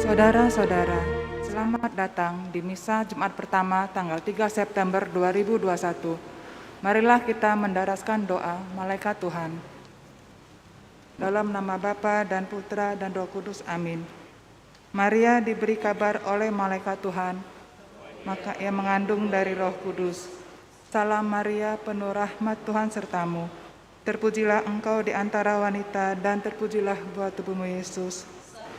Saudara-saudara, selamat datang di Misa Jumat pertama tanggal 3 September 2021. Marilah kita mendaraskan doa Malaikat Tuhan. Dalam nama Bapa dan Putra dan Roh Kudus, amin. Maria diberi kabar oleh Malaikat Tuhan, maka ia mengandung dari Roh Kudus. Salam Maria, penuh rahmat Tuhan sertamu. Terpujilah engkau di antara wanita dan terpujilah buah tubuhmu Yesus.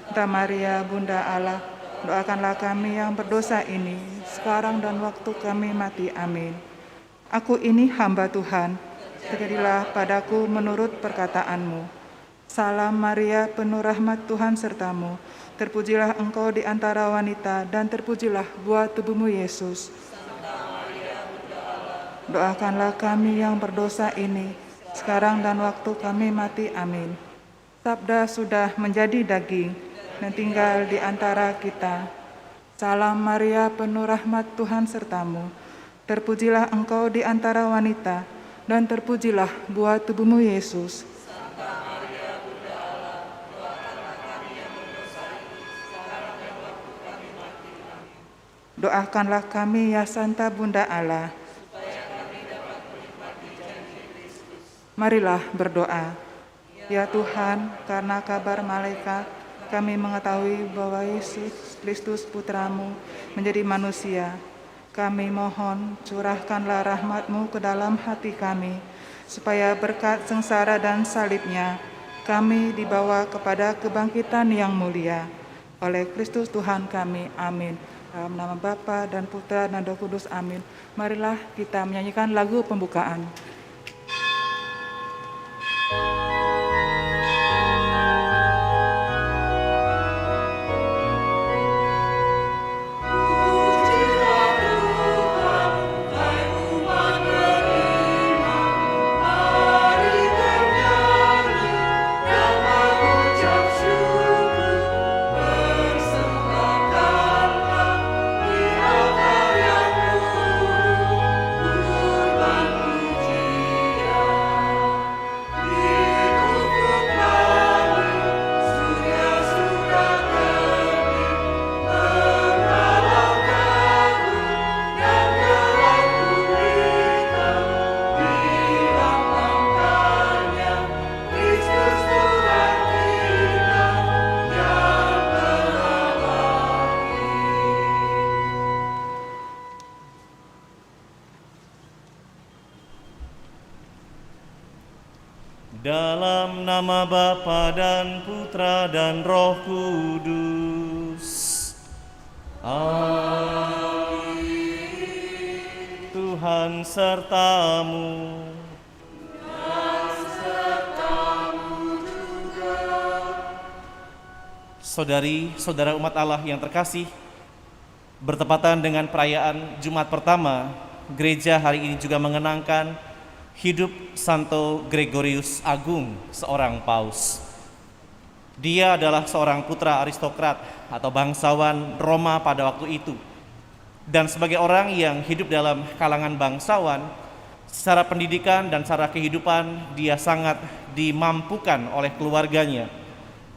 Santa Maria, Bunda Allah, doakanlah kami yang berdosa ini, sekarang dan waktu kami mati. Amin. Aku ini hamba Tuhan, terjadilah padaku menurut perkataanmu. Salam Maria, penuh rahmat Tuhan sertamu. Terpujilah engkau di antara wanita, dan terpujilah buah tubuhmu Yesus. Doakanlah kami yang berdosa ini, sekarang dan waktu kami mati. Amin. Sabda sudah menjadi daging dan tinggal di antara kita. Salam Maria, penuh rahmat Tuhan sertamu. Terpujilah engkau di antara wanita, dan terpujilah buah tubuhmu Yesus. Santa Maria, Bunda Allah, doakanlah kami yang berdosa ini, sekarang dan waktu kami mati. Amin. Doakanlah kami ya Santa Bunda Allah, supaya kami dapat menikmati janji Kristus. Marilah berdoa. Ya Tuhan, karena kabar malaikat, kami mengetahui bahwa Yesus Kristus Putramu menjadi manusia. Kami mohon curahkanlah rahmat-Mu ke dalam hati kami, supaya berkat sengsara dan salibnya, kami dibawa kepada kebangkitan yang mulia. Oleh Kristus Tuhan kami, amin. Dalam nama Bapa dan Putra dan Roh Kudus, amin. Marilah kita menyanyikan lagu pembukaan. Dalam nama Bapa dan Putra dan Roh Kudus. Amin. Tuhan sertamu. Dan sertamu juga. Saudari-saudara umat Allah yang terkasih, bertepatan dengan perayaan Jumat pertama, gereja hari ini juga mengenangkan hidup Santo Gregorius Agung, seorang paus. Dia adalah seorang putra aristokrat atau bangsawan Roma pada waktu itu. Dan sebagai orang yang hidup dalam kalangan bangsawan, secara pendidikan dan secara kehidupan dia sangat dimampukan oleh keluarganya,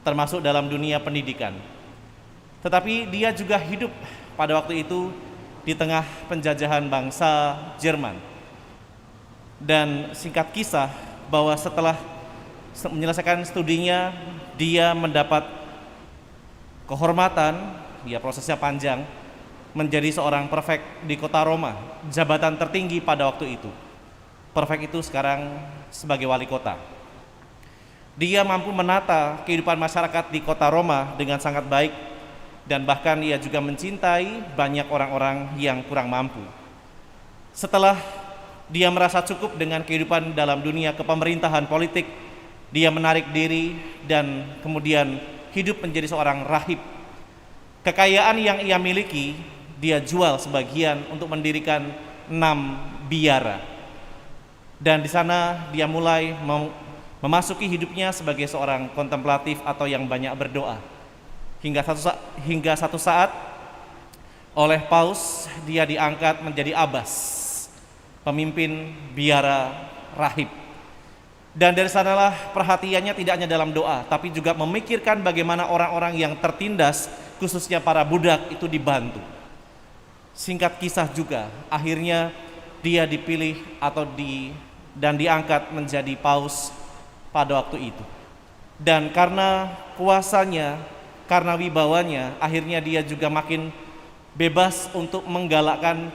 termasuk dalam dunia pendidikan. Tetapi dia juga hidup pada waktu itu di tengah penjajahan bangsa Jerman. Dan singkat kisah bahwa setelah menyelesaikan studinya, dia mendapat kehormatan, ya prosesnya panjang, menjadi seorang prefek di kota Roma, jabatan tertinggi pada waktu itu. Prefek itu sekarang sebagai wali kota. Dia mampu menata kehidupan masyarakat di kota Roma dengan sangat baik, dan bahkan ia juga mencintai banyak orang-orang yang kurang mampu. Setelah dia merasa cukup dengan kehidupan dalam dunia kepemerintahan politik, dia menarik diri dan kemudian hidup menjadi seorang rahib. Kekayaan yang ia miliki, dia jual sebagian untuk mendirikan 6 biara. Dan di sana dia mulai memasuki hidupnya sebagai seorang kontemplatif atau yang banyak berdoa. Hingga satu saat oleh Paus dia diangkat menjadi abbas, pemimpin biara rahib. Dan dari sanalah perhatiannya tidak hanya dalam doa, tapi juga memikirkan bagaimana orang-orang yang tertindas, khususnya para budak itu dibantu. Singkat kisah juga, akhirnya dia dipilih dan diangkat menjadi paus pada waktu itu. Dan karena kuasanya, karena wibawanya, akhirnya dia juga makin bebas untuk menggalakkan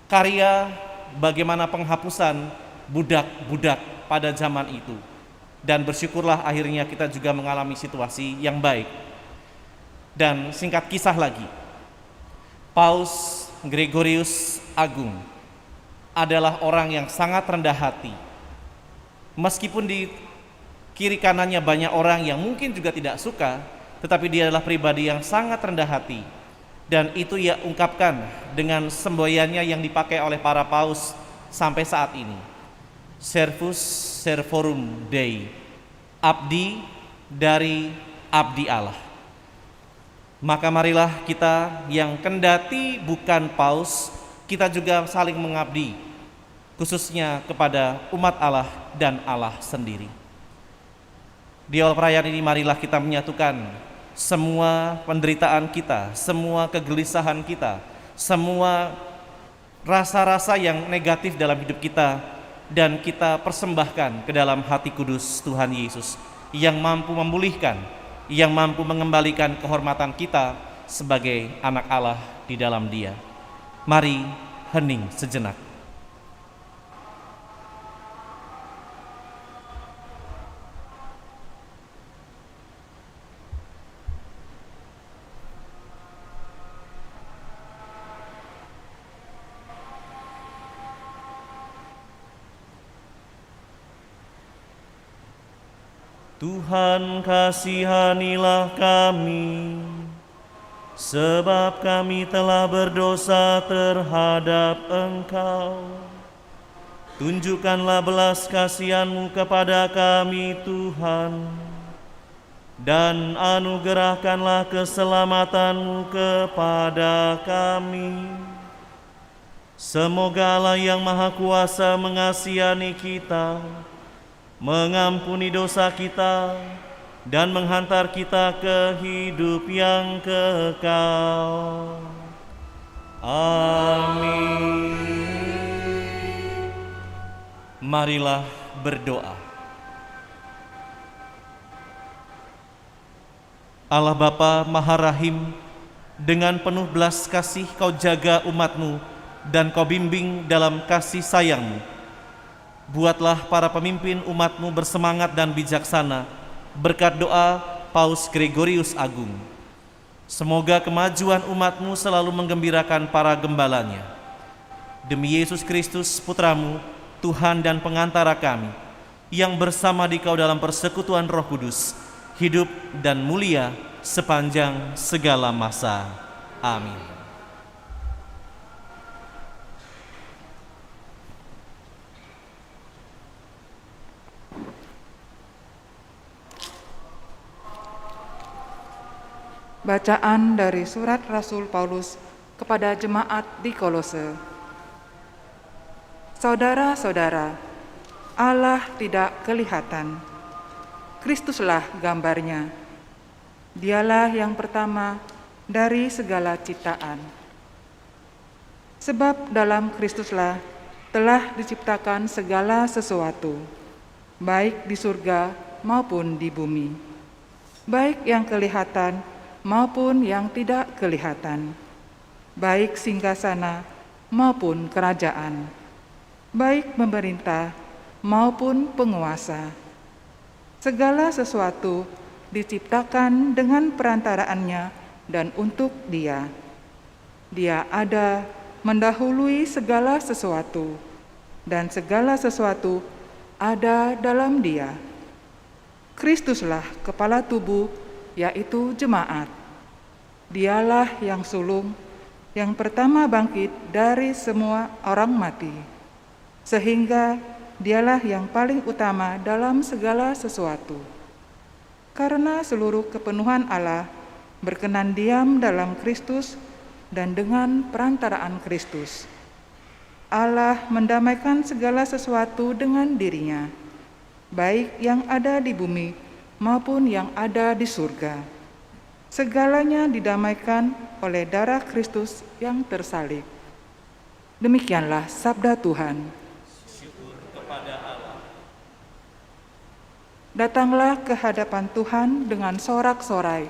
karya bagaimana penghapusan budak-budak pada zaman itu. Dan bersyukurlah akhirnya kita juga mengalami situasi yang baik. Dan singkat kisah lagi, Paus Gregorius Agung adalah orang yang sangat rendah hati. Meskipun di kiri kanannya banyak orang yang mungkin juga tidak suka, tetapi dia adalah pribadi yang sangat rendah hati. Dan itu ia ungkapkan dengan semboyannya yang dipakai oleh para paus sampai saat ini. Servus Servorum Dei, abdi dari abdi Allah. Maka marilah kita yang kendati bukan paus, kita juga saling mengabdi, khususnya kepada umat Allah dan Allah sendiri. Di awal perayaan ini marilah kita menyatukan semua penderitaan kita, semua kegelisahan kita, semua rasa-rasa yang negatif dalam hidup kita, dan kita persembahkan ke dalam hati kudus Tuhan Yesus yang mampu memulihkan, yang mampu mengembalikan kehormatan kita sebagai anak Allah di dalam Dia. Mari hening sejenak. Tuhan, kasihanilah kami, sebab kami telah berdosa terhadap Engkau. Tunjukkanlah belas kasihan-Mu kepada kami, Tuhan, dan anugerahkanlah keselamatan-Mu kepada kami. Semoga Allah yang Maha Kuasa mengasihani kita, mengampuni dosa kita, dan menghantar kita ke hidup yang kekal. Amin. Marilah berdoa. Allah Bapa Maha Rahim, dengan penuh belas kasih Kau jaga umat-Mu dan Kau bimbing dalam kasih sayang-Mu. Buatlah para pemimpin umat-Mu bersemangat dan bijaksana berkat doa Paus Gregorius Agung. Semoga kemajuan umat-Mu selalu menggembirakan para gembalanya. Demi Yesus Kristus Putra-Mu, Tuhan dan pengantara kami, yang bersama di Kau dalam persekutuan Roh Kudus, hidup dan mulia sepanjang segala masa. Amin. Bacaan dari surat Rasul Paulus kepada jemaat di Kolose. Saudara-saudara, Allah tidak kelihatan. Kristuslah gambarnya. Dialah yang pertama dari segala ciptaan. Sebab dalam Kristuslah telah diciptakan segala sesuatu, baik di surga maupun di bumi, baik yang kelihatan maupun yang tidak kelihatan, baik singgasana maupun kerajaan, baik pemerintah maupun penguasa. Segala sesuatu diciptakan dengan perantaraannya dan untuk Dia. Dia ada mendahului segala sesuatu, dan segala sesuatu ada dalam Dia. Kristuslah kepala tubuh, yaitu jemaat. Dialah yang sulung, yang pertama bangkit dari semua orang mati, sehingga Dialah yang paling utama dalam segala sesuatu. Karena seluruh kepenuhan Allah berkenan diam dalam Kristus, dan dengan perantaraan Kristus, Allah mendamaikan segala sesuatu dengan dirinya, baik yang ada di bumi maupun yang ada di surga. Segalanya didamaikan oleh darah Kristus yang tersalib. Demikianlah sabda Tuhan. Syukur kepada Allah. Datanglah ke hadapan Tuhan dengan sorak-sorai.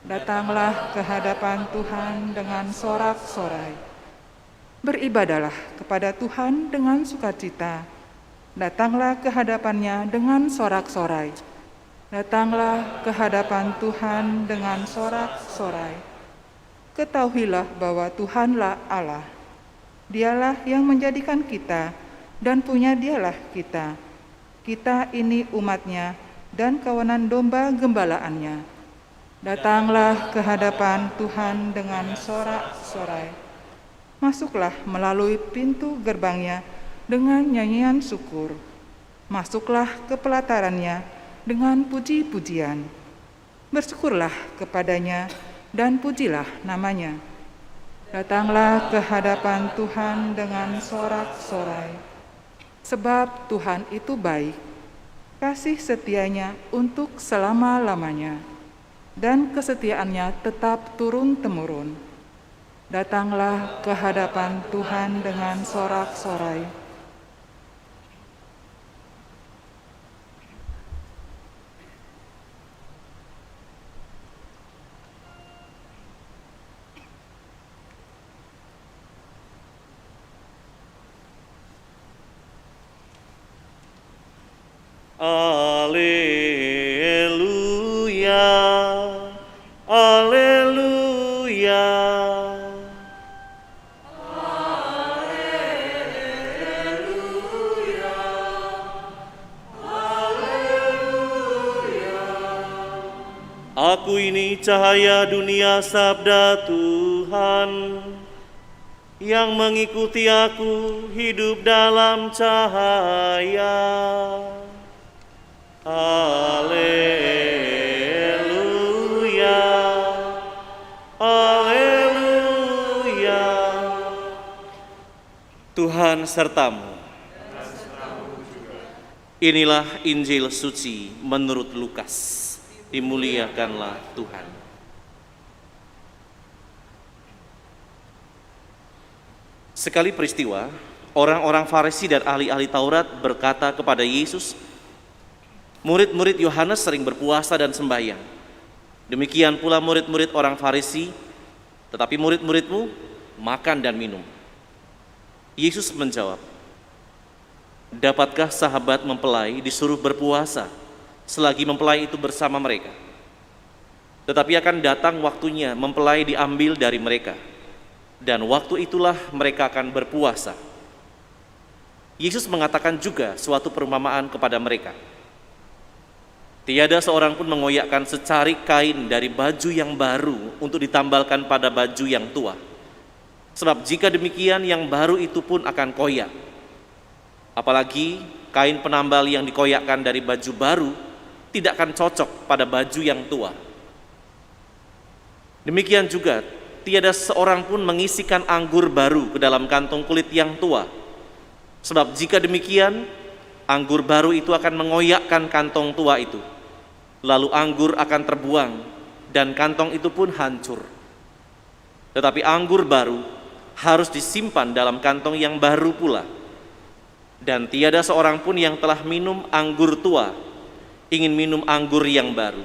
Datanglah ke hadapan Tuhan dengan sorak-sorai. Beribadalah kepada Tuhan dengan sukacita. Datanglah ke hadapannya dengan sorak-sorai. Datanglah ke hadapan Tuhan dengan sorak-sorai. Ketahuilah bahwa Tuhanlah Allah. Dialah yang menjadikan kita dan punya dialah kita. Kita ini umatnya dan kawanan domba gembalaannya. Datanglah ke hadapan Tuhan dengan sorak-sorai. Masuklah melalui pintu gerbangnya dengan nyanyian syukur. Masuklah ke pelatarannya dengan puji-pujian. Bersyukurlah kepadanya dan pujilah namanya. Datanglah ke hadapan Tuhan dengan sorak-sorai. Sebab Tuhan itu baik, kasih setianya untuk selama-lamanya, dan kesetiaannya tetap turun-temurun. Datanglah ke hadapan Tuhan dengan sorak-sorai. Alleluia, Alleluia. Aku ini cahaya dunia, sabda Tuhan. Yang mengikuti aku hidup dalam cahaya. Alleluia, Alleluia. Tuhan sertamu. Inilah Injil suci menurut Lukas. Dimuliakanlah Tuhan. Sekali peristiwa, orang-orang Farisi dan ahli-ahli Taurat berkata kepada Yesus, murid-murid Yohanes sering berpuasa dan sembahyang. Demikian pula murid-murid orang Farisi, tetapi murid-muridmu makan dan minum. Yesus menjawab, dapatkah sahabat mempelai disuruh berpuasa selagi mempelai itu bersama mereka? Tetapi akan datang waktunya mempelai diambil dari mereka, dan waktu itulah mereka akan berpuasa. Yesus mengatakan juga suatu perumpamaan kepada mereka. Tiada seorang pun mengoyakkan secari kain dari baju yang baru untuk ditambalkan pada baju yang tua. Sebab jika demikian, yang baru itu pun akan koyak. Apalagi kain penambal yang dikoyakkan dari baju baru tidak akan cocok pada baju yang tua. Demikian juga, tiada seorang pun mengisikan anggur baru ke dalam kantong kulit yang tua. Sebab jika demikian, anggur baru itu akan mengoyakkan kantong tua itu. Lalu anggur akan terbuang dan kantong itu pun hancur. Tetapi anggur baru harus disimpan dalam kantong yang baru pula. Dan tiada seorang pun yang telah minum anggur tua ingin minum anggur yang baru.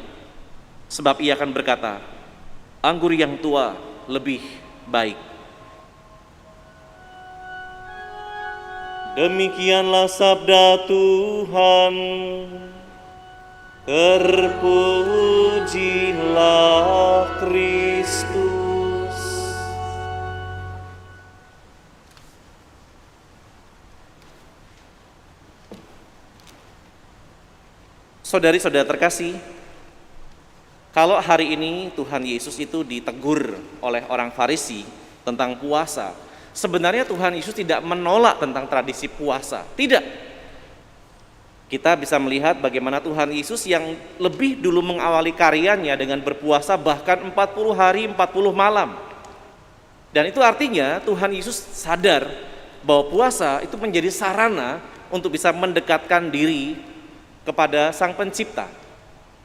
Sebab ia akan berkata, anggur yang tua lebih baik. Demikianlah sabda Tuhan. Terpujilah Kristus. Saudari-saudara terkasih, kalau hari ini Tuhan Yesus itu ditegur oleh orang Farisi tentang puasa, sebenarnya Tuhan Yesus tidak menolak tentang tradisi puasa, tidak. Kita bisa melihat bagaimana Tuhan Yesus yang lebih dulu mengawali karyanya dengan berpuasa bahkan 40 hari 40 malam. Dan itu artinya Tuhan Yesus sadar bahwa puasa itu menjadi sarana untuk bisa mendekatkan diri kepada Sang Pencipta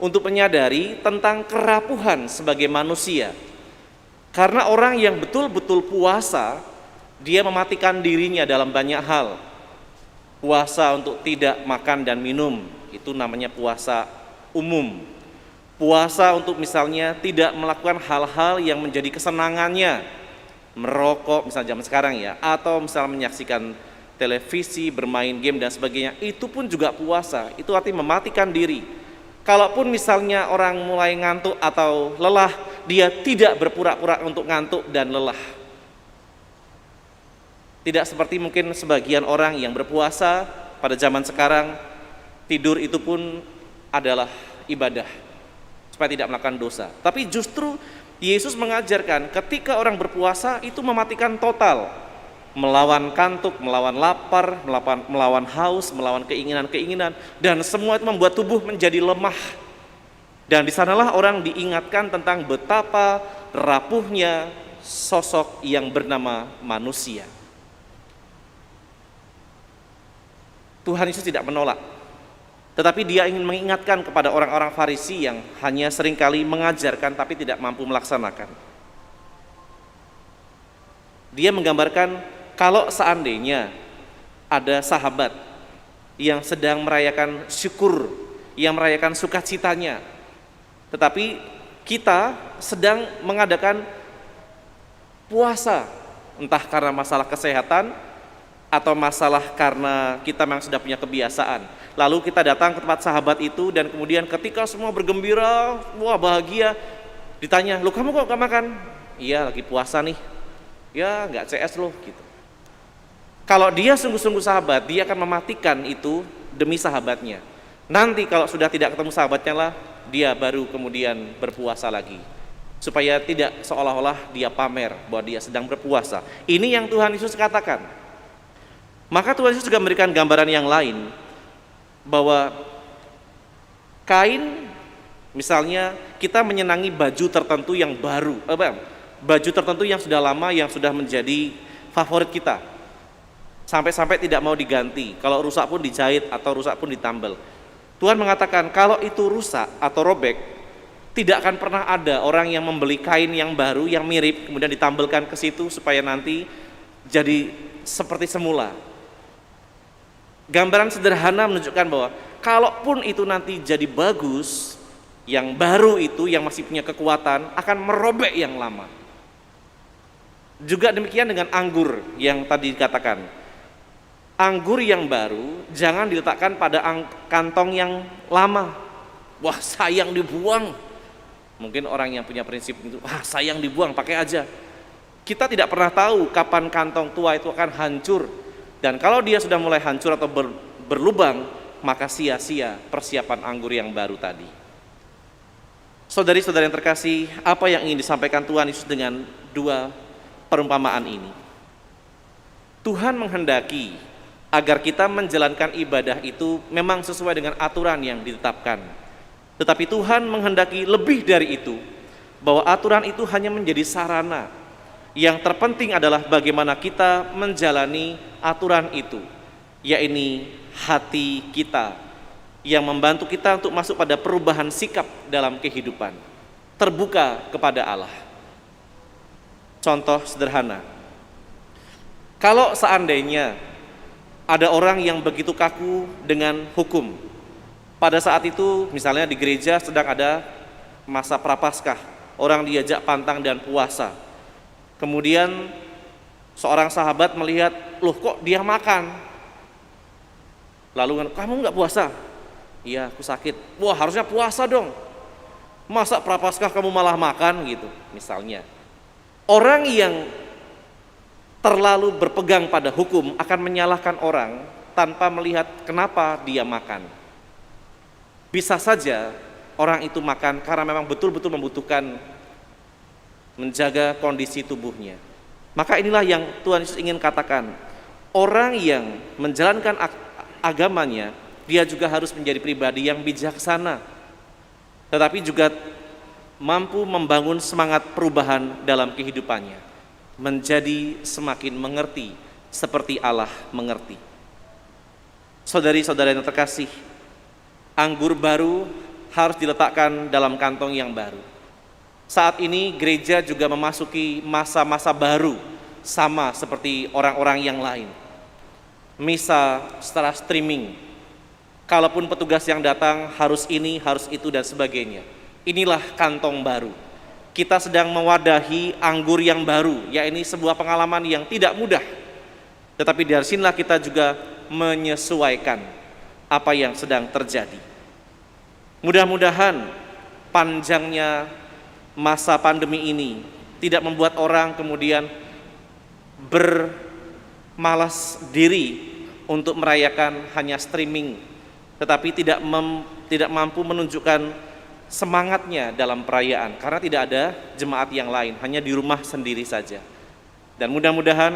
untuk menyadari tentang kerapuhan sebagai manusia. Karena orang yang betul-betul puasa, dia mematikan dirinya dalam banyak hal. Puasa untuk tidak makan dan minum, itu namanya puasa umum. Puasa untuk misalnya tidak melakukan hal-hal yang menjadi kesenangannya, merokok misalnya zaman sekarang ya, atau misalnya menyaksikan televisi, bermain game dan sebagainya, itu pun juga puasa. Itu artinya mematikan diri. Kalaupun misalnya orang mulai ngantuk atau lelah, dia tidak berpura-pura untuk ngantuk dan lelah. Tidak seperti mungkin sebagian orang yang berpuasa pada zaman sekarang, tidur itu pun adalah ibadah supaya tidak melakukan dosa. Tapi justru Yesus mengajarkan ketika orang berpuasa itu mematikan total, melawan kantuk, melawan lapar, melawan haus, melawan keinginan-keinginan, dan semua itu membuat tubuh menjadi lemah. Dan di sanalah orang diingatkan tentang betapa rapuhnya sosok yang bernama manusia. Tuhan Yesus tidak menolak, tetapi dia ingin mengingatkan kepada orang-orang Farisi yang hanya seringkali mengajarkan tapi tidak mampu melaksanakan. Dia menggambarkan kalau seandainya ada sahabat yang sedang merayakan syukur, yang merayakan sukacitanya, tetapi kita sedang mengadakan puasa, entah karena masalah kesehatan atau masalah karena kita memang sudah punya kebiasaan. Lalu kita datang ke tempat sahabat itu dan kemudian ketika semua bergembira, wah bahagia, ditanya, "Lu kamu kok gak makan?" "Iya, lagi puasa nih." "Ya, gak CS loh," gitu. Kalau dia sungguh-sungguh sahabat, dia akan mematikan itu demi sahabatnya. Nanti kalau sudah tidak ketemu sahabatnya lah, dia baru kemudian berpuasa lagi. Supaya tidak seolah-olah dia pamer bahwa dia sedang berpuasa. Ini yang Tuhan Yesus katakan. Maka Tuhan Yesus juga memberikan gambaran yang lain, bahwa kain, misalnya kita menyenangi baju tertentu yang baru, baju tertentu yang sudah lama, yang sudah menjadi favorit kita, sampai-sampai tidak mau diganti, kalau rusak pun dijahit atau rusak pun ditambal. Tuhan mengatakan kalau itu rusak atau robek, tidak akan pernah ada orang yang membeli kain yang baru, yang mirip, kemudian ditambelkan ke situ supaya nanti jadi seperti semula. Gambaran sederhana menunjukkan bahwa kalaupun itu nanti jadi bagus, yang baru itu yang masih punya kekuatan akan merobek yang lama. Juga demikian dengan anggur yang tadi dikatakan. Anggur yang baru jangan diletakkan pada kantong yang lama. Wah, sayang dibuang. Mungkin orang yang punya prinsip itu, wah sayang dibuang, pakai aja. Kita tidak pernah tahu kapan kantong tua itu akan hancur. Dan kalau dia sudah mulai hancur atau berlubang, maka sia-sia persiapan anggur yang baru tadi. Saudari-saudari yang terkasih, apa yang ingin disampaikan Tuhan Yesus dengan dua perumpamaan ini? Tuhan menghendaki agar kita menjalankan ibadah itu memang sesuai dengan aturan yang ditetapkan. Tetapi Tuhan menghendaki lebih dari itu, bahwa aturan itu hanya menjadi sarana. Yang terpenting adalah bagaimana kita menjalani aturan itu, yaitu hati kita yang membantu kita untuk masuk pada perubahan sikap dalam kehidupan, terbuka kepada Allah. Contoh sederhana, kalau seandainya ada orang yang begitu kaku dengan hukum, pada saat itu misalnya di gereja sedang ada masa prapaskah, orang diajak pantang dan puasa. Kemudian seorang sahabat melihat, loh kok dia makan? Lalu, kamu nggak puasa? Iya, aku sakit. Wah, harusnya puasa dong. Masa prapaskah kamu malah makan gitu, misalnya. Orang yang terlalu berpegang pada hukum akan menyalahkan orang tanpa melihat kenapa dia makan. Bisa saja orang itu makan karena memang betul-betul membutuhkan menjaga kondisi tubuhnya. Maka inilah yang Tuhan Yesus ingin katakan. Orang yang menjalankan agamanya, dia juga harus menjadi pribadi yang bijaksana, tetapi juga mampu membangun semangat perubahan dalam kehidupannya, menjadi semakin mengerti seperti Allah mengerti. Saudari-saudara yang terkasih, Anggur baru harus diletakkan dalam kantong yang baru. Saat ini gereja juga memasuki masa-masa baru, sama seperti orang-orang yang lain. Misa secara streaming. Kalaupun petugas yang datang harus ini, harus itu, dan sebagainya. Inilah kantong baru. Kita sedang mewadahi anggur yang baru, ya ini sebuah pengalaman yang tidak mudah. Tetapi dari sinilah kita juga menyesuaikan apa yang sedang terjadi. Mudah-mudahan panjangnya masa pandemi ini tidak membuat orang kemudian bermalas diri untuk merayakan hanya streaming, tetapi tidak mampu menunjukkan semangatnya dalam perayaan karena tidak ada jemaat yang lain, hanya di rumah sendiri saja. Dan mudah-mudahan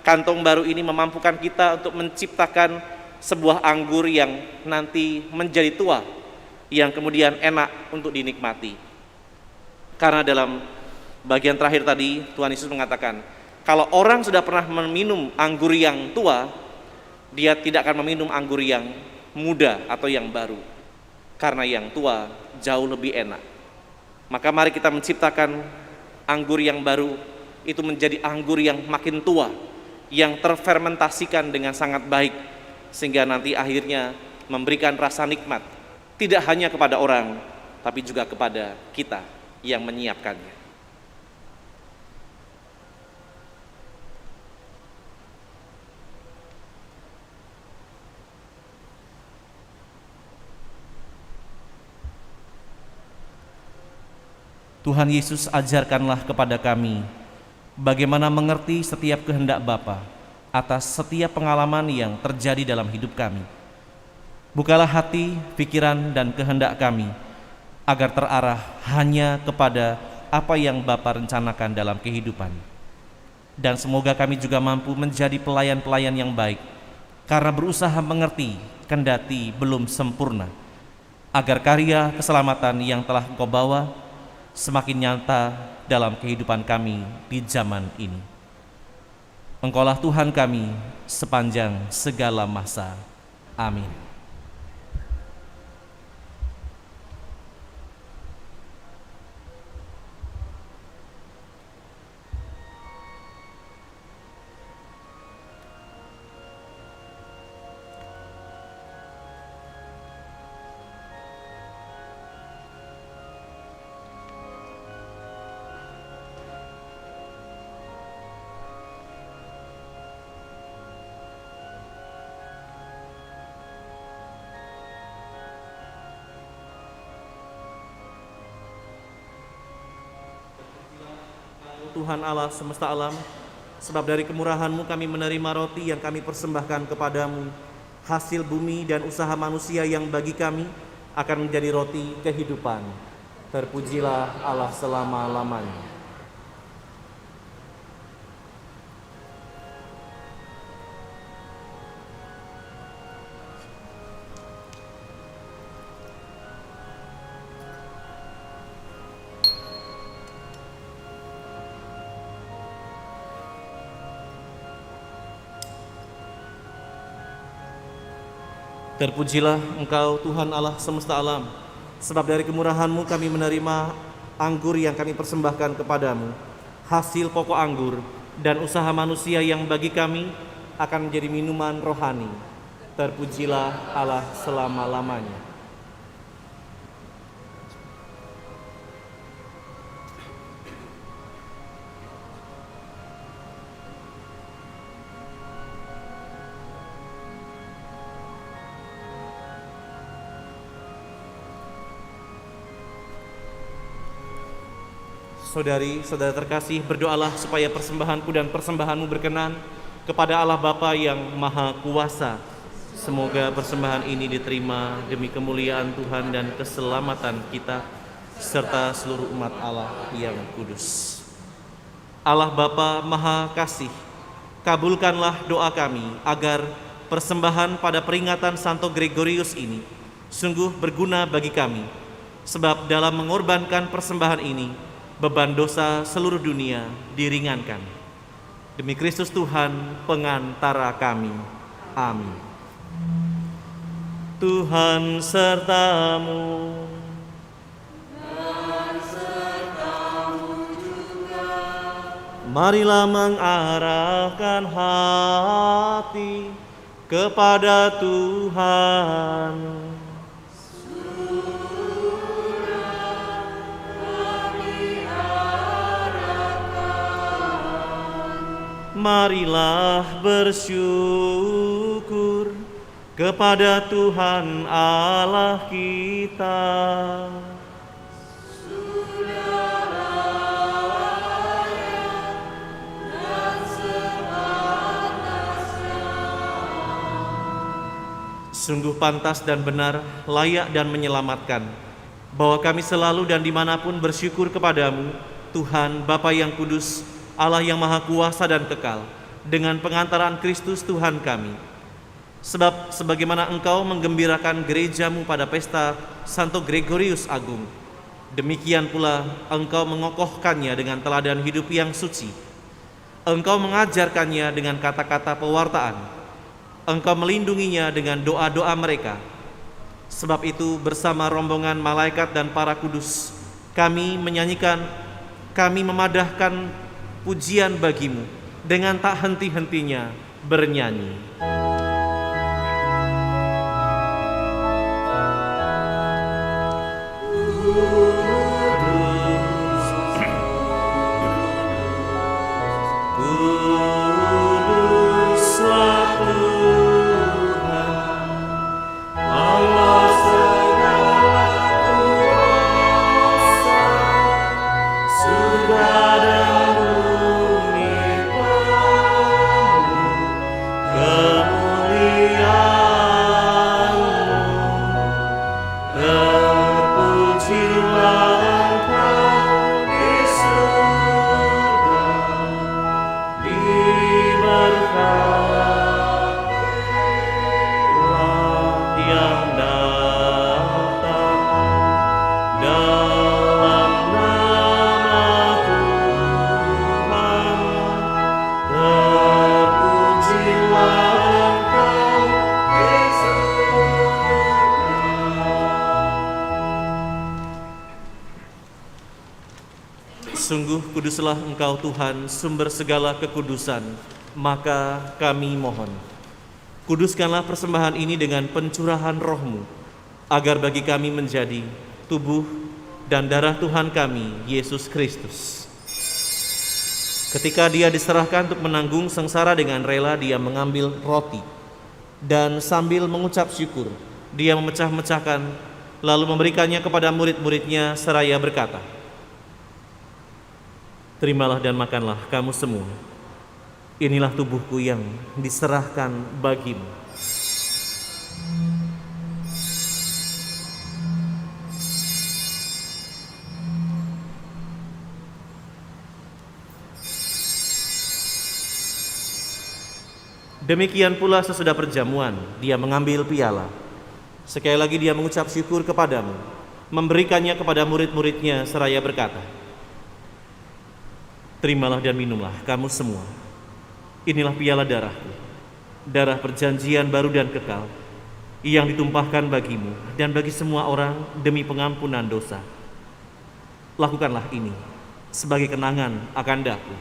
kantong baru ini memampukan kita untuk menciptakan sebuah anggur yang nanti menjadi tua, yang kemudian enak untuk dinikmati. Karena dalam bagian terakhir tadi Tuhan Yesus mengatakan, kalau orang sudah pernah meminum anggur yang tua, dia tidak akan meminum anggur yang muda atau yang baru, karena yang tua jauh lebih enak. Maka mari kita menciptakan anggur yang baru, itu menjadi anggur yang makin tua, yang terfermentasikan dengan sangat baik, sehingga nanti akhirnya memberikan rasa nikmat tidak hanya kepada orang, tapi juga kepada kita yang menyiapkannya. Tuhan Yesus, ajarkanlah kepada kami bagaimana mengerti setiap kehendak Bapa atas setiap pengalaman yang terjadi dalam hidup kami. Bukalah hati, pikiran, dan kehendak kami agar terarah hanya kepada apa yang Bapa rencanakan dalam kehidupan. Dan semoga kami juga mampu menjadi pelayan-pelayan yang baik karena berusaha mengerti kendati belum sempurna, agar karya keselamatan yang telah Engkau bawa semakin nyata dalam kehidupan kami di zaman ini. Engkaulah Tuhan kami sepanjang segala masa. Amin. Tuhan Allah semesta alam, sebab dari kemurahan-Mu kami menerima roti yang kami persembahkan kepadamu, hasil bumi dan usaha manusia yang bagi kami akan menjadi roti kehidupan. Terpujilah Allah selama-lamanya. Terpujilah Engkau Tuhan Allah semesta alam, sebab dari kemurahan-Mu kami menerima anggur yang kami persembahkan kepadamu, hasil pokok anggur dan usaha manusia yang bagi kami akan menjadi minuman rohani. Terpujilah Allah selama-lamanya. Saudari-saudara terkasih, berdoalah supaya persembahanku dan persembahanmu berkenan kepada Allah Bapa yang Maha Kuasa. Semoga persembahan ini diterima demi kemuliaan Tuhan dan keselamatan kita, serta seluruh umat Allah yang kudus. Allah Bapa Maha Kasih, kabulkanlah doa kami agar persembahan pada peringatan Santo Gregorius ini sungguh berguna bagi kami, sebab dalam mengorbankan persembahan ini, beban dosa seluruh dunia diringankan. Demi Kristus Tuhan, pengantara kami. Amin. Tuhan sertamu. Marilah mengarahkan hati kepada Tuhan. Marilah bersyukur kepada Tuhan Allah kita. Sungguh pantas dan benar, layak dan menyelamatkan, bahwa kami selalu dan dimanapun bersyukur kepadamu, Tuhan Bapa yang kudus, Allah yang maha kuasa dan kekal, dengan pengantaran Kristus Tuhan kami. Sebab sebagaimana Engkau menggembirakan gerejamu pada pesta Santo Gregorius Agung, demikian pula Engkau mengokohkannya dengan teladan hidup yang suci. Engkau mengajarkannya dengan kata-kata pewartaan. Engkau melindunginya dengan doa-doa mereka. Sebab itu bersama rombongan malaikat dan para kudus, kami memadahkan pujian bagimu dengan tak henti-hentinya bernyanyi. Sungguh kuduslah Engkau Tuhan, sumber segala kekudusan, maka kami mohon, kuduskanlah persembahan ini dengan pencurahan roh-Mu, agar bagi kami menjadi tubuh dan darah Tuhan kami, Yesus Kristus. Ketika Dia diserahkan untuk menanggung sengsara dengan rela, Dia mengambil roti, dan sambil mengucap syukur, Dia memecah-mecahkan, lalu memberikannya kepada murid-muridnya seraya berkata, "Terimalah dan makanlah kamu semua. Inilah tubuhku yang diserahkan bagimu." Demikian pula sesudah perjamuan, Dia mengambil piala. Sekali lagi Dia mengucap syukur kepadamu, memberikannya kepada murid-muridnya seraya berkata, "Terimalah dan minumlah kamu semua. Inilah piala darahku, darah perjanjian baru dan kekal, yang ditumpahkan bagimu dan bagi semua orang demi pengampunan dosa. Lakukanlah ini sebagai kenangan akan daku."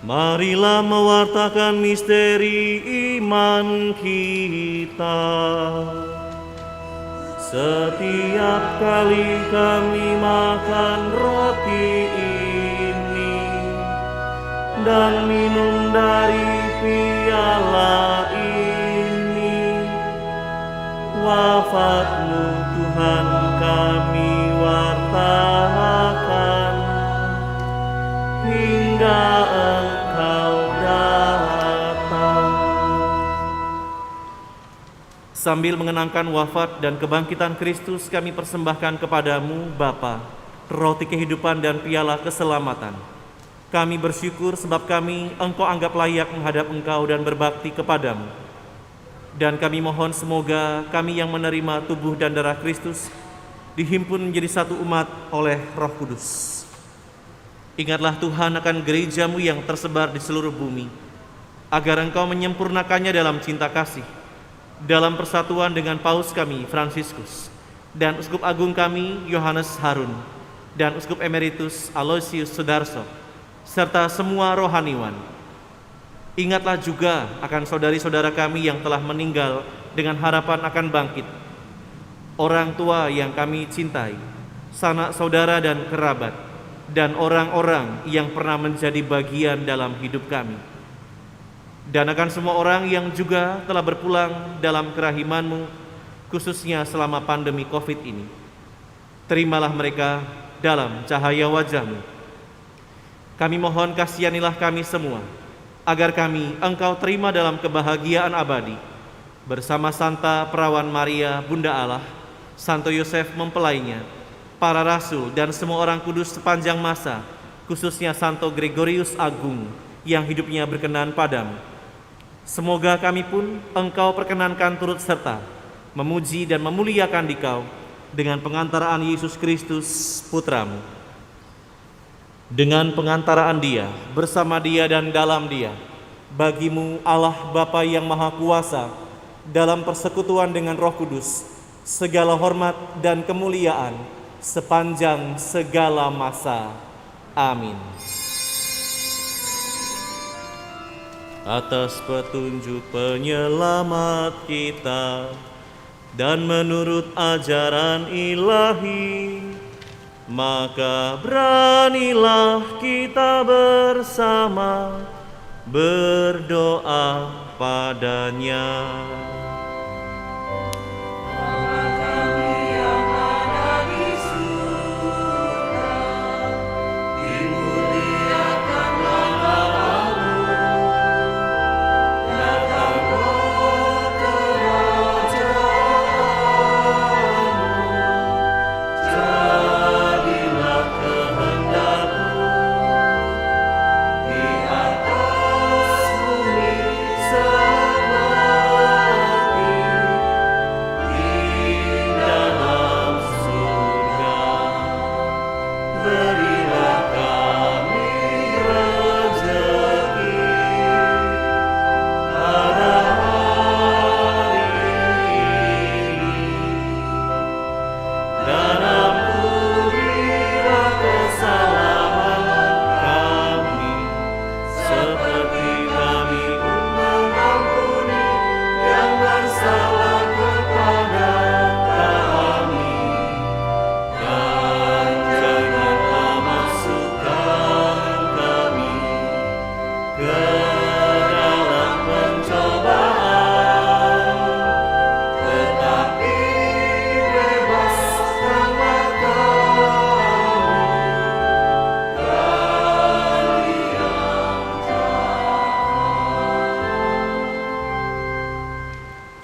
Marilah mewartakan misteri iman kita. Setiap kali kami makan roti ini dan minum dari piala ini, wafat-Mu Tuhan kami wartakan hingga Engkau datang. Sambil mengenangkan wafat dan kebangkitan Kristus, kami persembahkan kepadamu, Bapa, roti kehidupan dan piala keselamatan. Kami bersyukur sebab Engkau anggap layak menghadap Engkau dan berbakti kepadamu. Dan kami mohon semoga kami yang menerima tubuh dan darah Kristus dihimpun menjadi satu umat oleh Roh Kudus. Ingatlah Tuhan akan gereja-Mu yang tersebar di seluruh bumi, agar Engkau menyempurnakannya dalam cinta kasih, dalam persatuan dengan Paus kami, Fransiskus, dan Uskup Agung kami, Yohanes Harun, dan Uskup Emeritus Aloysius Sudarso, serta semua rohaniwan. Ingatlah juga akan saudari-saudara kami yang telah meninggal dengan harapan akan bangkit, orang tua yang kami cintai, sanak saudara dan kerabat, dan orang-orang yang pernah menjadi bagian dalam hidup kami. Dan akan semua orang yang juga telah berpulang dalam kerahiman-Mu, khususnya selama pandemi COVID ini. Terimalah mereka dalam cahaya wajah-Mu. Kami mohon kasihanilah kami semua, agar kami Engkau terima dalam kebahagiaan abadi, bersama Santa Perawan Maria, Bunda Allah, Santo Yosef mempelainya, para rasul dan semua orang kudus sepanjang masa, khususnya Santo Gregorius Agung yang hidupnya berkenan padamu. Semoga kami pun Engkau perkenankan turut serta memuji dan memuliakan Dikau dengan pengantaraan Yesus Kristus Putra-Mu. Dengan pengantaraan Dia, bersama Dia dan dalam Dia, bagi-Mu Allah Bapa yang Maha Kuasa, dalam persekutuan dengan Roh Kudus, segala hormat dan kemuliaan sepanjang segala masa. Amin. Atas petunjuk penyelamat kita dan menurut ajaran ilahi, maka beranilah kita bersama berdoa padanya.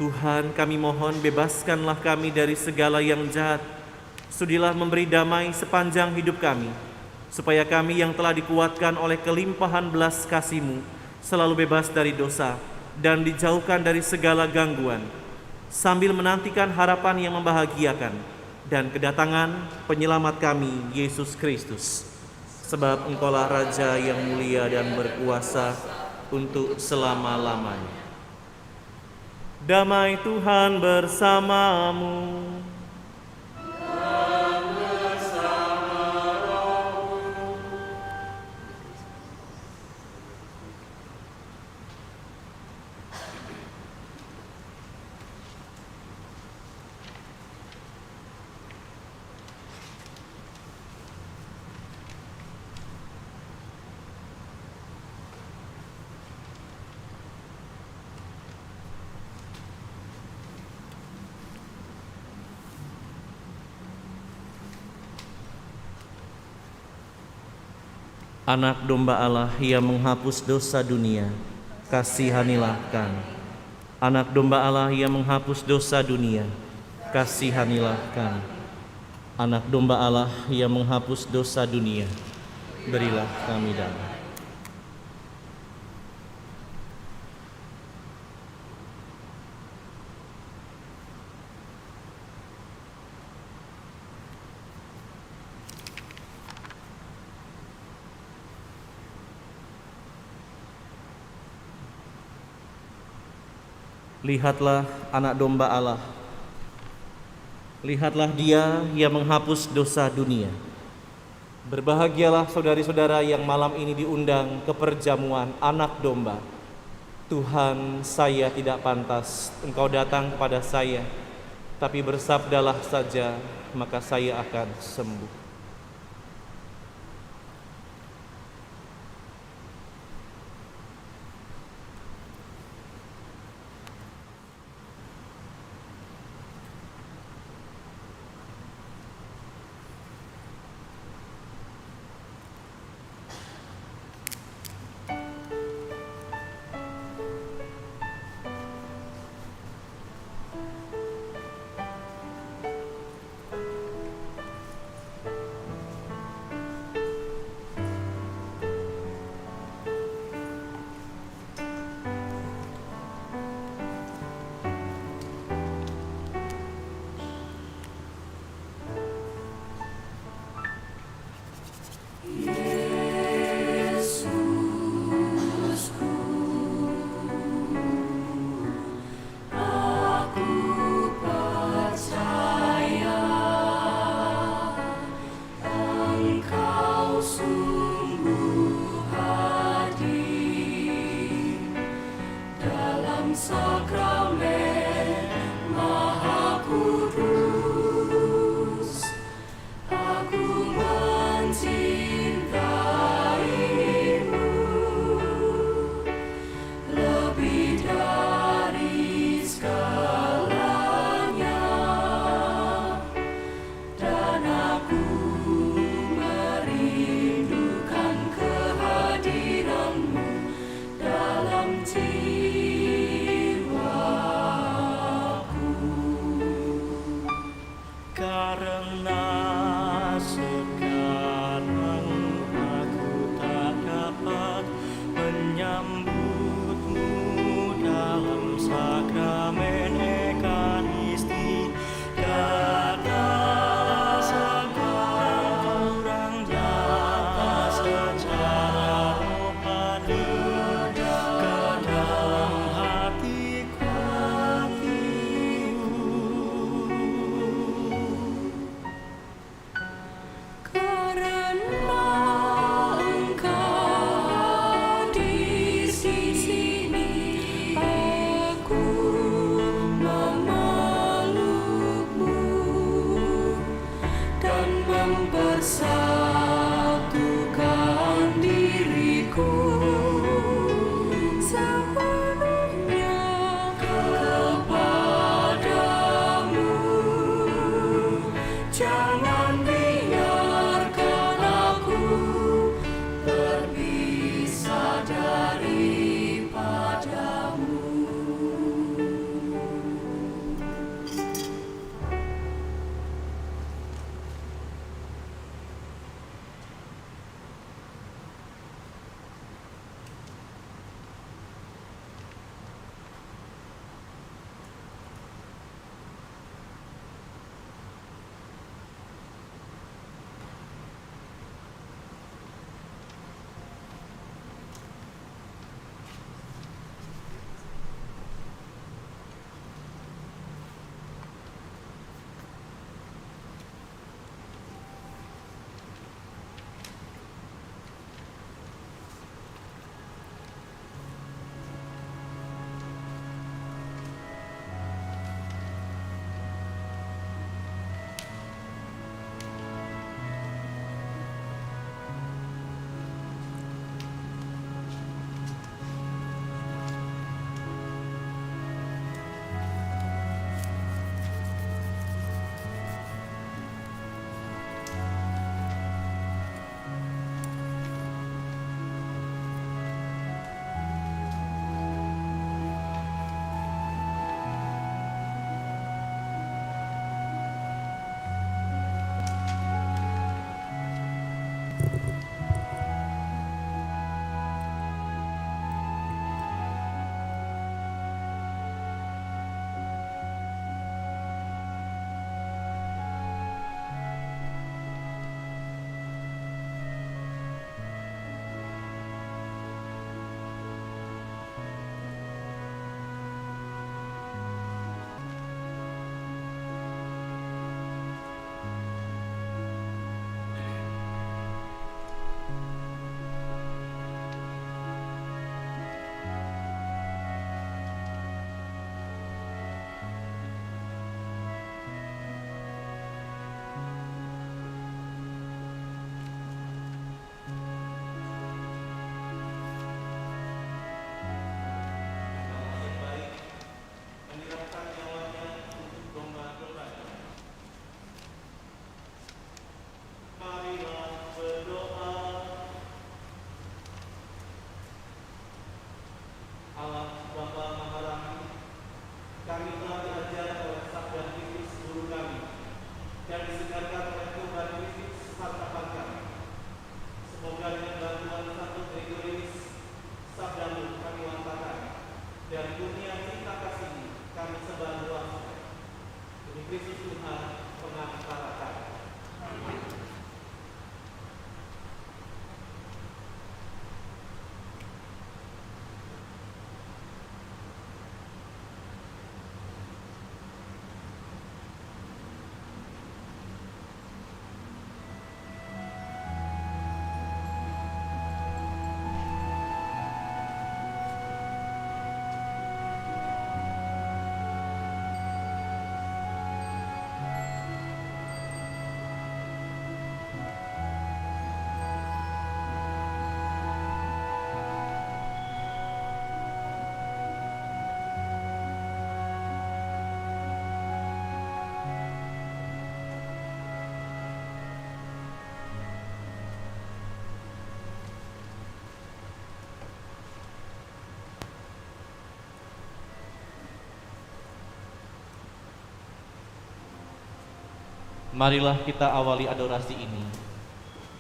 Tuhan, kami mohon bebaskanlah kami dari segala yang jahat. Sudilah memberi damai sepanjang hidup kami, supaya kami yang telah dikuatkan oleh kelimpahan belas kasih-Mu selalu bebas dari dosa dan dijauhkan dari segala gangguan, sambil menantikan harapan yang membahagiakan dan kedatangan penyelamat kami, Yesus Kristus. Sebab Engkaulah Raja yang mulia dan berkuasa untuk selama-lamanya. Damai Tuhan bersamamu. Anak domba Allah yang menghapus dosa dunia, kasihanilah kami. Anak domba Allah yang menghapus dosa dunia, kasihanilah kami. Anak domba Allah yang menghapus dosa dunia, berilah kami damai. Lihatlah anak domba Allah. Lihatlah Dia yang menghapus dosa dunia. Berbahagialah saudari-saudara yang malam ini diundang ke perjamuan anak domba. Tuhan, saya tidak pantas Engkau datang kepada saya, tapi bersabdalah saja, maka saya akan sembuh. Marilah kita awali adorasi ini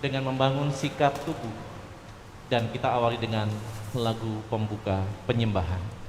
dengan membangun sikap tubuh, dan kita awali dengan lagu pembuka penyembahan.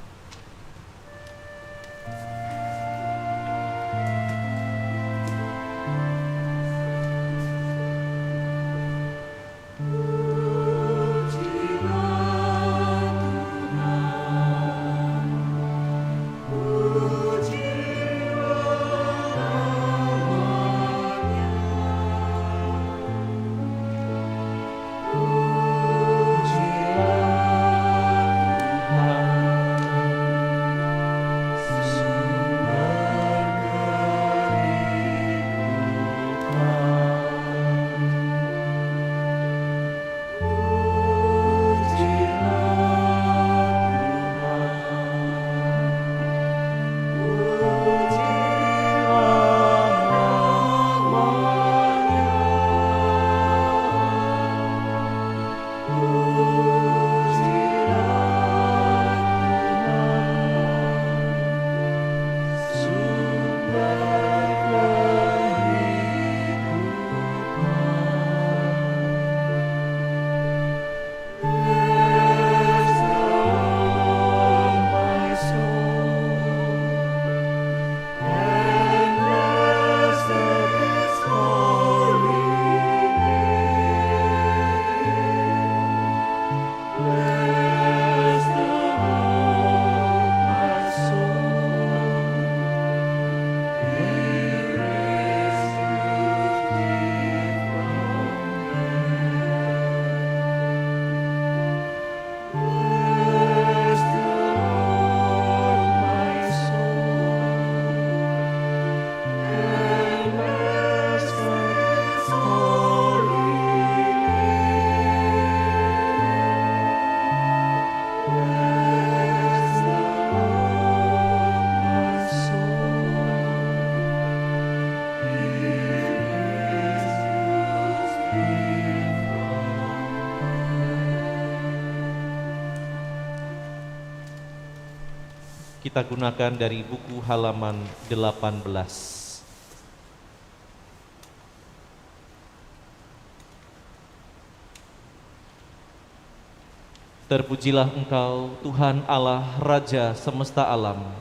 Kita gunakan dari buku halaman 18. Terpujilah Engkau, Tuhan Allah, Raja semesta alam.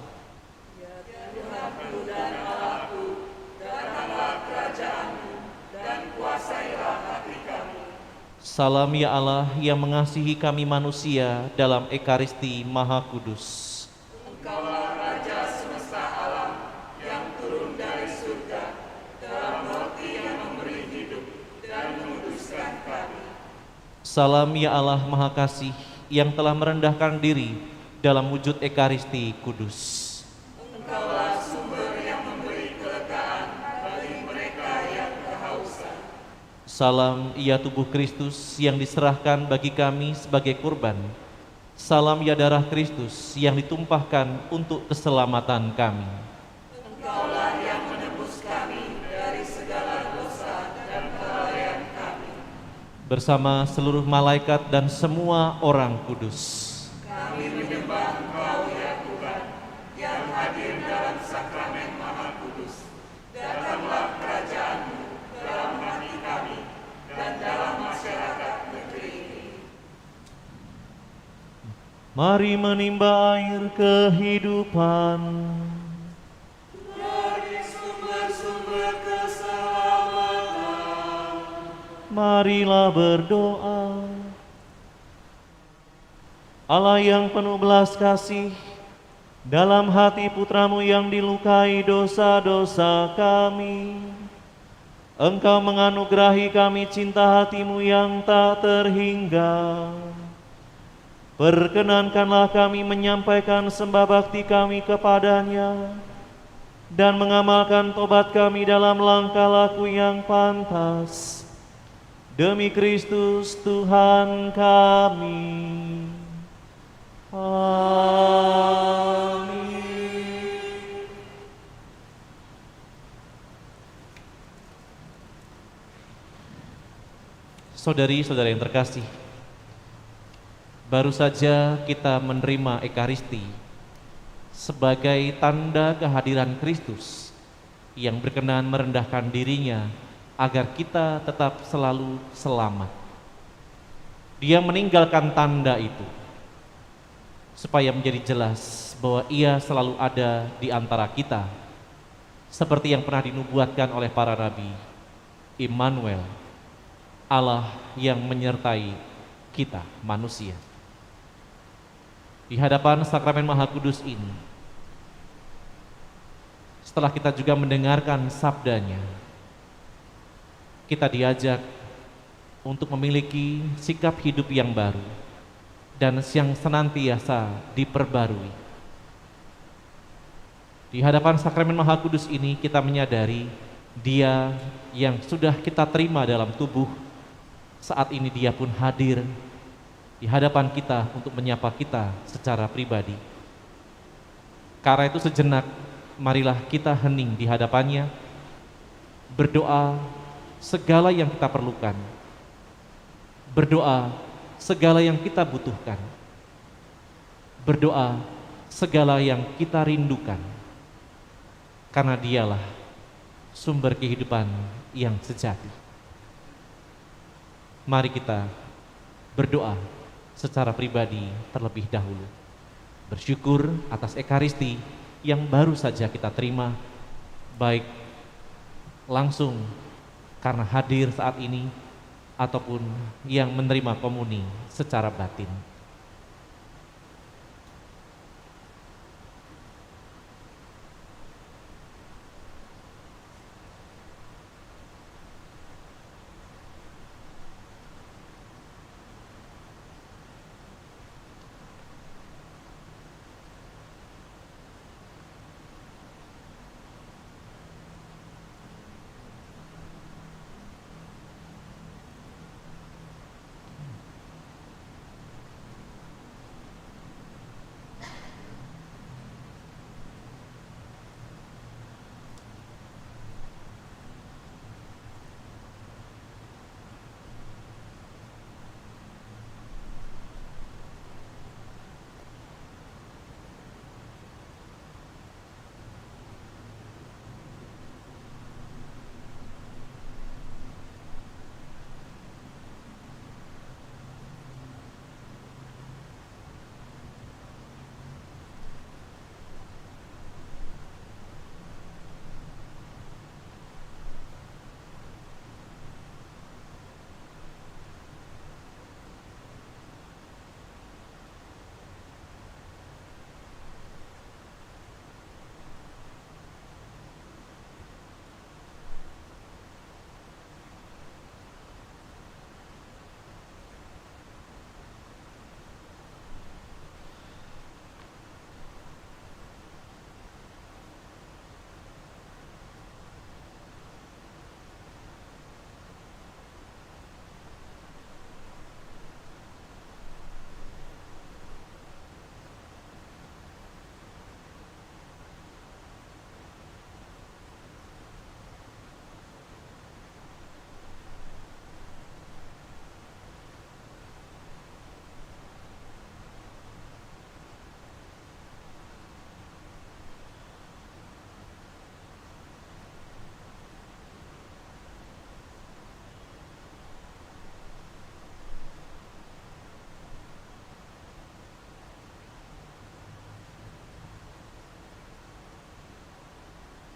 Salam ya Allah yang mengasihi kami manusia dalam Ekaristi Maha Kudus. Engkaulah Raja semesta alam yang turun dari surga dalam roti yang memberi hidup dan menguduskan kami. Salam ya Allah Maha Kasih yang telah merendahkan diri dalam wujud Ekaristi Kudus. Engkaulah sumber yang memberi kelegaan bagi mereka yang kehausan. Salam ya tubuh Kristus yang diserahkan bagi kami sebagai kurban. Salam ya darah Kristus yang ditumpahkan untuk keselamatan kami. Engkaulah yang menebus kami dari segala dosa dan kelalaian kami. Bersama seluruh malaikat dan semua orang kudus, Kami menyembah Engkau ya Tuhan yang hadir dalam sakramen Maha Kudus. Datanglah kerajaan-Mu dalam hati kami dan dalam masyarakat negeri ini. mari menimba air kehidupan. Dari sumber-sumber keselamatan. Marilah berdoa. Allah yang penuh belas kasih, dalam hati putramu yang dilukai dosa-dosa kami, Engkau menganugerahi kami cinta hatimu yang tak terhingga. Perkenankanlah kami menyampaikan sembah bakti kami kepadanya dan mengamalkan tobat kami dalam langkah laku yang pantas. Demi Kristus Tuhan kami. Amin. Saudari-saudara yang terkasih, baru saja kita menerima Ekaristi sebagai tanda kehadiran Kristus yang berkenan merendahkan dirinya agar kita tetap selalu selamat. Dia meninggalkan tanda itu supaya menjadi jelas bahwa ia selalu ada di antara kita, seperti yang pernah dinubuatkan oleh para nabi. Immanuel, Allah yang menyertai kita manusia. Di hadapan sakramen Maha Kudus ini, setelah kita juga mendengarkan sabdanya, kita diajak untuk memiliki sikap hidup yang baru dan yang senantiasa diperbarui. Di hadapan sakramen Maha Kudus ini kita menyadari Dia yang sudah kita terima dalam tubuh, saat ini Dia pun hadir di hadapan kita untuk menyapa kita secara pribadi. Karena itu sejenak, marilah kita hening di hadapannya, berdoa segala yang kita perlukan, berdoa segala yang kita butuhkan, berdoa segala yang kita rindukan, karena Dialah sumber kehidupan yang sejati. Mari kita berdoa secara pribadi terlebih dahulu, bersyukur atas Ekaristi yang baru saja kita terima, baik langsung karena hadir saat ini ataupun yang menerima komuni secara batin.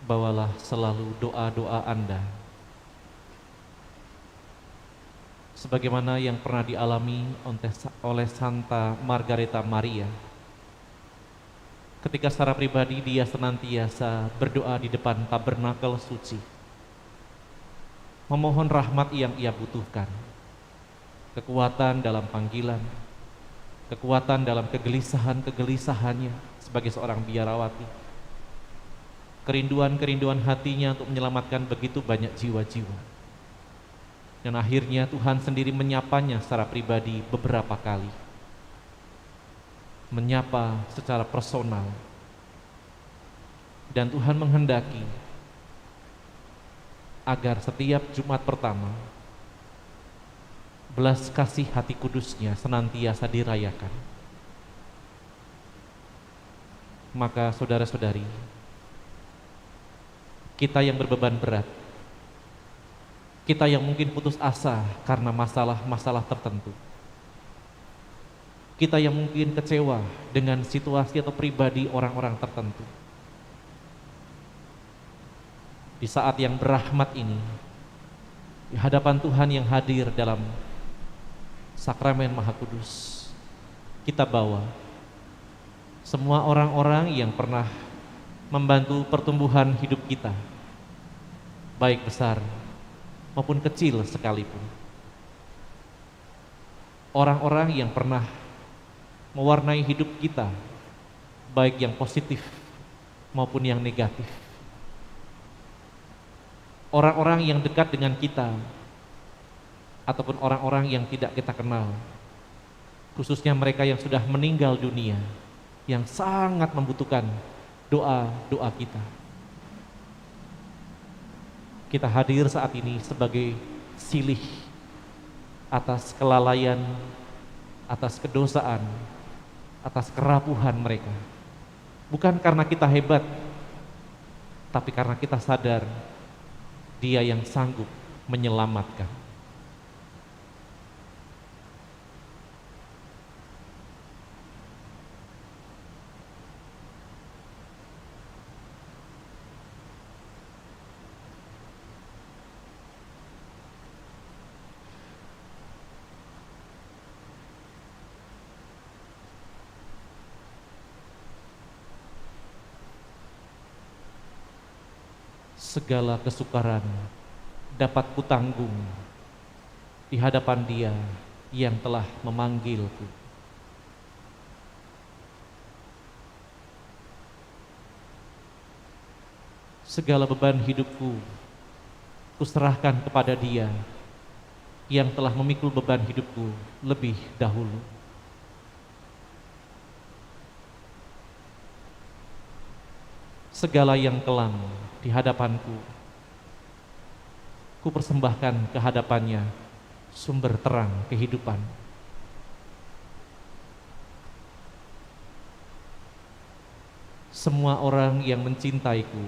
Bawalah selalu doa-doa Anda sebagaimana yang pernah dialami oleh Santa Margareta Maria. Ketika secara pribadi dia senantiasa berdoa di depan tabernakel suci, memohon rahmat yang ia butuhkan, kekuatan dalam panggilan, kekuatan dalam kegelisahannya sebagai seorang biarawati, kerinduan-kerinduan hatinya untuk menyelamatkan begitu banyak jiwa-jiwa. Dan akhirnya Tuhan sendiri menyapanya secara pribadi beberapa kali, menyapa secara personal. Dan Tuhan menghendaki agar setiap Jumat pertama belas kasih hati kudusnya senantiasa dirayakan. Maka saudara-saudari, kita yang berbeban berat, kita yang mungkin putus asa karena masalah-masalah tertentu, kita yang mungkin kecewa dengan situasi atau pribadi orang-orang tertentu. Di saat yang berahmat ini, di hadapan Tuhan yang hadir dalam sakramen Maha Kudus, kita bawa semua orang-orang yang pernah membantu pertumbuhan hidup kita, baik besar maupun kecil sekalipun. Orang-orang yang pernah mewarnai hidup kita, baik yang positif maupun yang negatif. Orang-orang yang dekat dengan kita, ataupun orang-orang yang tidak kita kenal, khususnya mereka yang sudah meninggal dunia, yang sangat membutuhkan doa-doa kita. Kita hadir saat ini sebagai silih atas kelalaian, atas kedosaan, atas kerapuhan mereka. Bukan karena kita hebat, tapi karena kita sadar Dia yang sanggup menyelamatkan. Segala kesukaran dapat kutanggung di hadapan Dia yang telah memanggilku. Segala beban hidupku kuserahkan kepada Dia yang telah memikul beban hidupku lebih dahulu. Segala yang kelam di hadapanku, ku persembahkan ke hadapannya sumber terang kehidupan. Semua orang yang mencintaiku,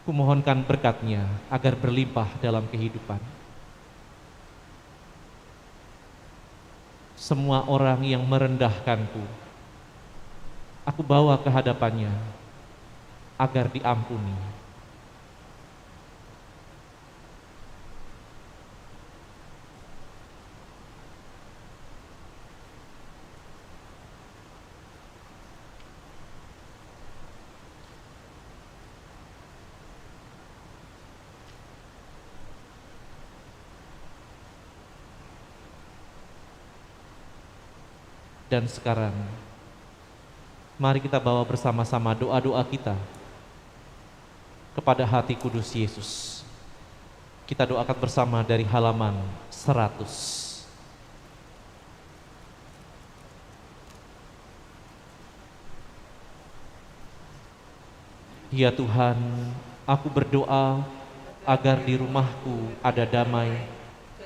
ku mohonkan berkat-Nya agar berlimpah dalam kehidupan. Semua orang yang merendahkanku, aku bawa ke hadapannya agar diampuni. Dan sekarang, mari kita bawa bersama-sama doa-doa kita kepada hati kudus Yesus. Kita doakan bersama dari halaman 100. Ya Tuhan, aku berdoa agar di rumahku ada damai,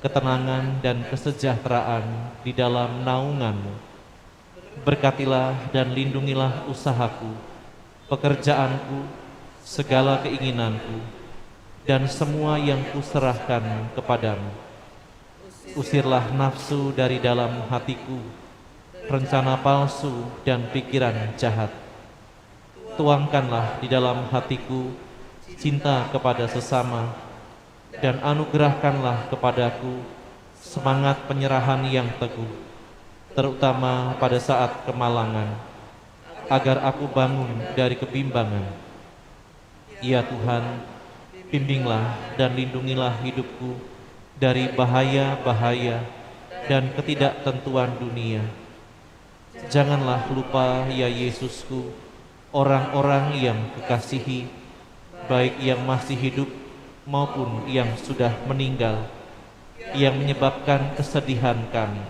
ketenangan dan kesejahteraan di dalam naungan-Mu. Berkatilah dan lindungilah usahaku, pekerjaanku, segala keinginanku, dan semua yang kuserahkan kepadamu. Usirlah nafsu dari dalam hatiku, rencana palsu dan pikiran jahat. Tuangkanlah di dalam hatiku cinta kepada sesama, dan anugerahkanlah kepadaku semangat penyerahan yang teguh, terutama pada saat kemalangan, agar aku bangun dari kebimbangan. Ya Tuhan, bimbinglah dan lindungilah hidupku dari bahaya-bahaya dan ketidaktentuan dunia. Janganlah lupa, ya Yesusku, orang-orang yang kukasihi, baik yang masih hidup maupun yang sudah meninggal, yang menyebabkan kesedihan kami.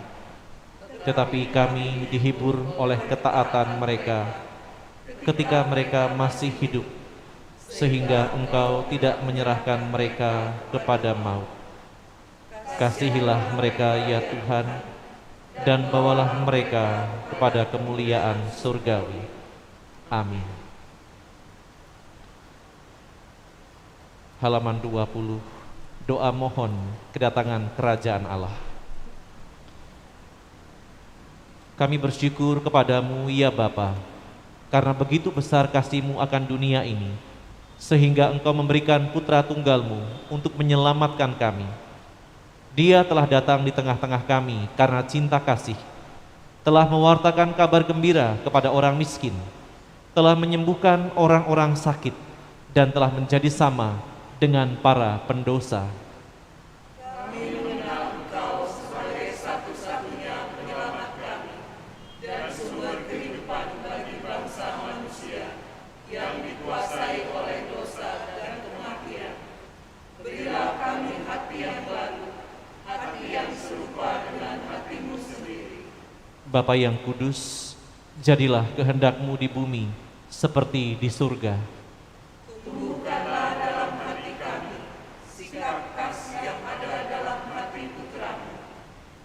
Tetapi kami dihibur oleh ketaatan mereka ketika mereka masih hidup, sehingga Engkau tidak menyerahkan mereka kepada maut. Kasihilah mereka, ya Tuhan, dan bawalah mereka kepada kemuliaan surgawi. Amin. halaman 20, doa mohon kedatangan kerajaan Allah. Kami bersyukur kepadamu ya Bapa, karena begitu besar kasih-Mu akan dunia ini, sehingga Engkau memberikan putra tunggal-Mu untuk menyelamatkan kami. Dia telah datang di tengah-tengah kami karena cinta kasih, telah mewartakan kabar gembira kepada orang miskin, telah menyembuhkan orang-orang sakit, dan telah menjadi sama dengan para pendosa. Kami mengenal Engkau sebagai satu-satunya penyelamat kami dan sumber kehidupan bagi bangsa manusia yang dikuasai oleh dosa dan kematian. Berilah kami hati yang baru, hati yang serupa dengan hati-Mu sendiri. Bapa yang kudus, jadilah kehendak-Mu di bumi seperti di surga. Tumbuhkanlah dalam hati kami sikap kasih yang ada dalam hati Putra-Mu.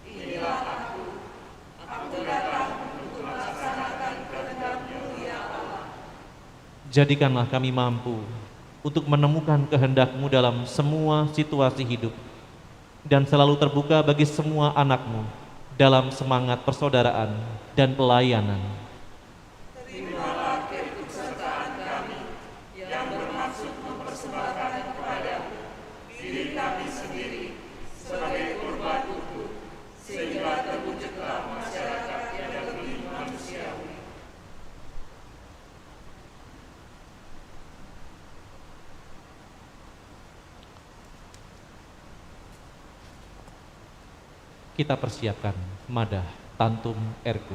Inilah aku datang untuk melaksanakan kehendak-Mu ya Allah. Jadikanlah kami mampu untuk menemukan kehendak-Mu dalam semua situasi hidup, dan selalu terbuka bagi semua anak-Mu dalam semangat persaudaraan dan pelayanan. Terimalah keikutsertaan kami yang bermaksud mempersembahkan kepadamu diri kami sendiri sebagai korban utuh, sehingga terwujudlah masyarakat yang lebih manusiawi. Kita persiapkan madah Tantum Ergo.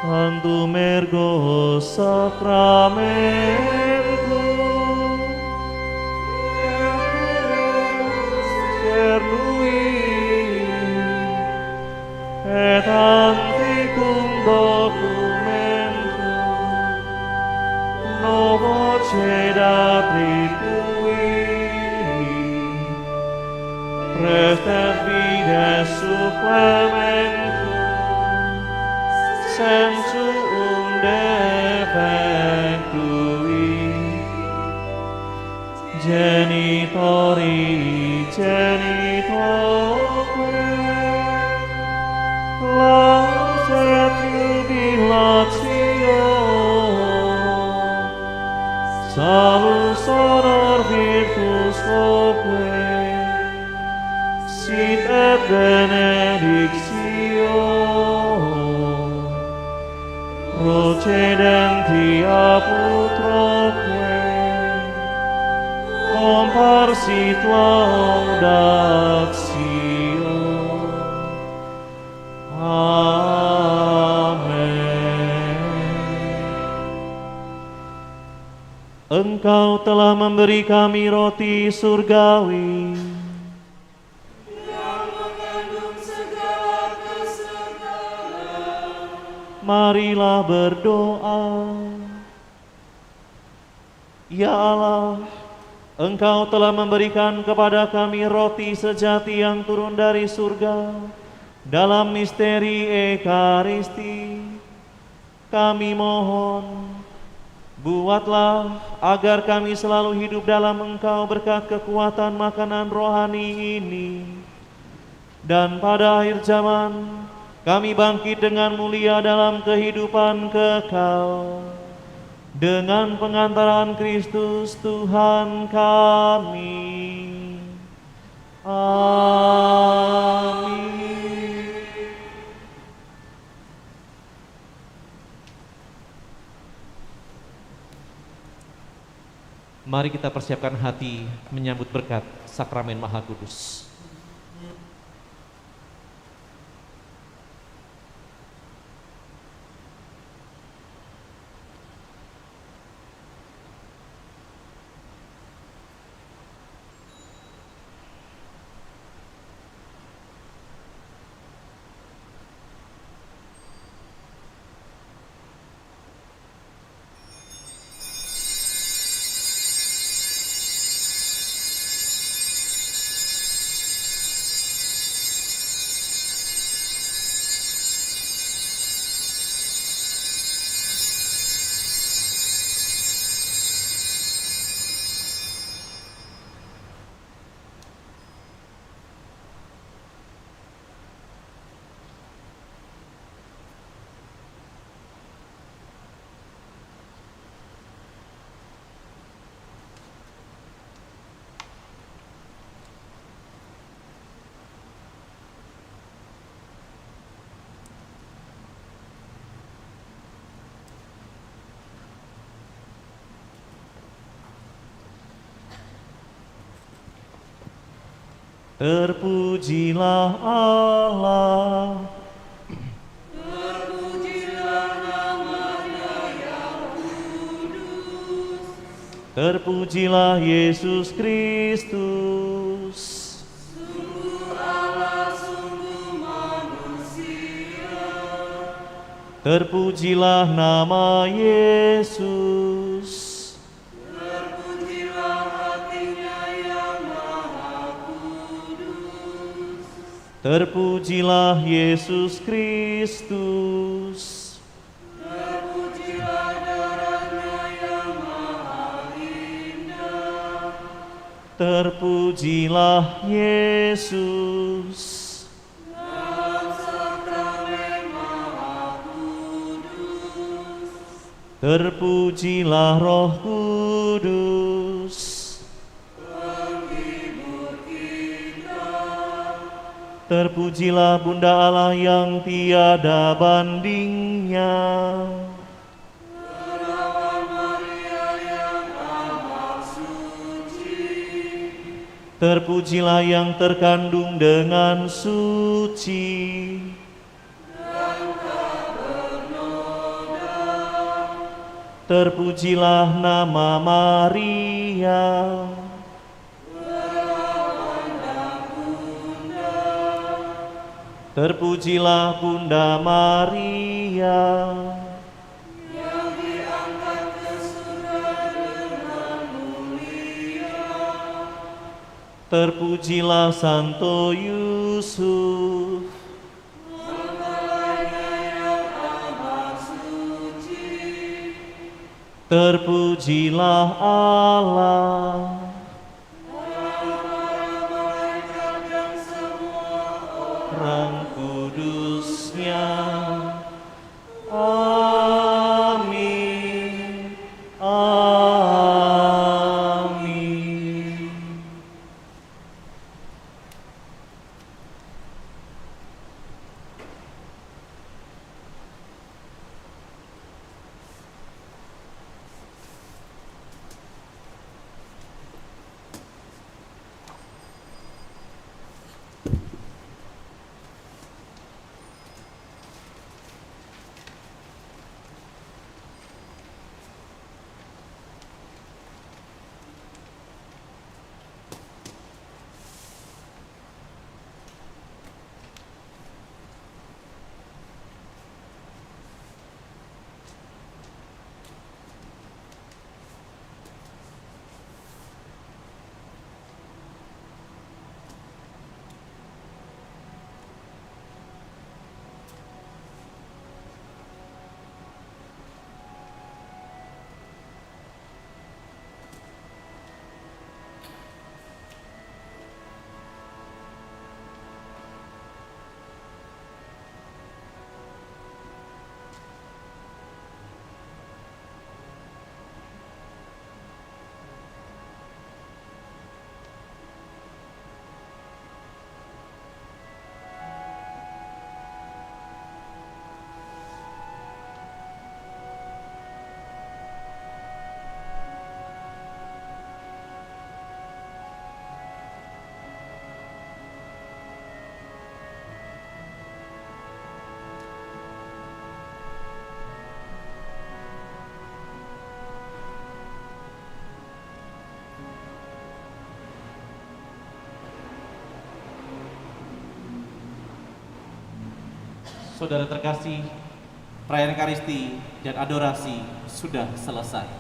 Tantum Ergo Sacramentum et anticum documentum novo cedatri tui prestet vides supplementum sensuum defectui genitori lauset jubilatio salus honor virtus loque sit et benedictio procedenti apud troque comparsit laudatio. Amen. Engkau telah memberi kami roti surgawi Yang mengandung segala kesegaran. Marilah berdoa. Ya Allah, Engkau telah memberikan kepada kami roti sejati yang turun dari surga dalam misteri Ekaristi. Kami mohon, buatlah agar kami selalu hidup dalam Engkau berkat kekuatan makanan rohani ini. Dan pada akhir zaman, kami bangkit dengan mulia dalam kehidupan kekal dengan pengantaran Kristus Tuhan kami. Amin. Mari kita persiapkan hati menyambut berkat Sakramen Maha Kudus. Terpujilah Allah. Terpujilah Yesus Kristus. Terpujilah nama Yesus. Terpujilah Yesus Kristus. Terpujilah Yesus. Terpujilah Roh Kudus. Terpujilah Bunda Allah yang tiada bandingnya. Terpujilah yang terkandung dengan suci. Terpujilah nama Maria. Terpujilah Bunda Maria. Terpujilah Santo Yusuf. Terpujilah Allah. Orang kudusnya. Amin. Amin. Saudara terkasih, perayaan Ekaristi dan adorasi sudah selesai.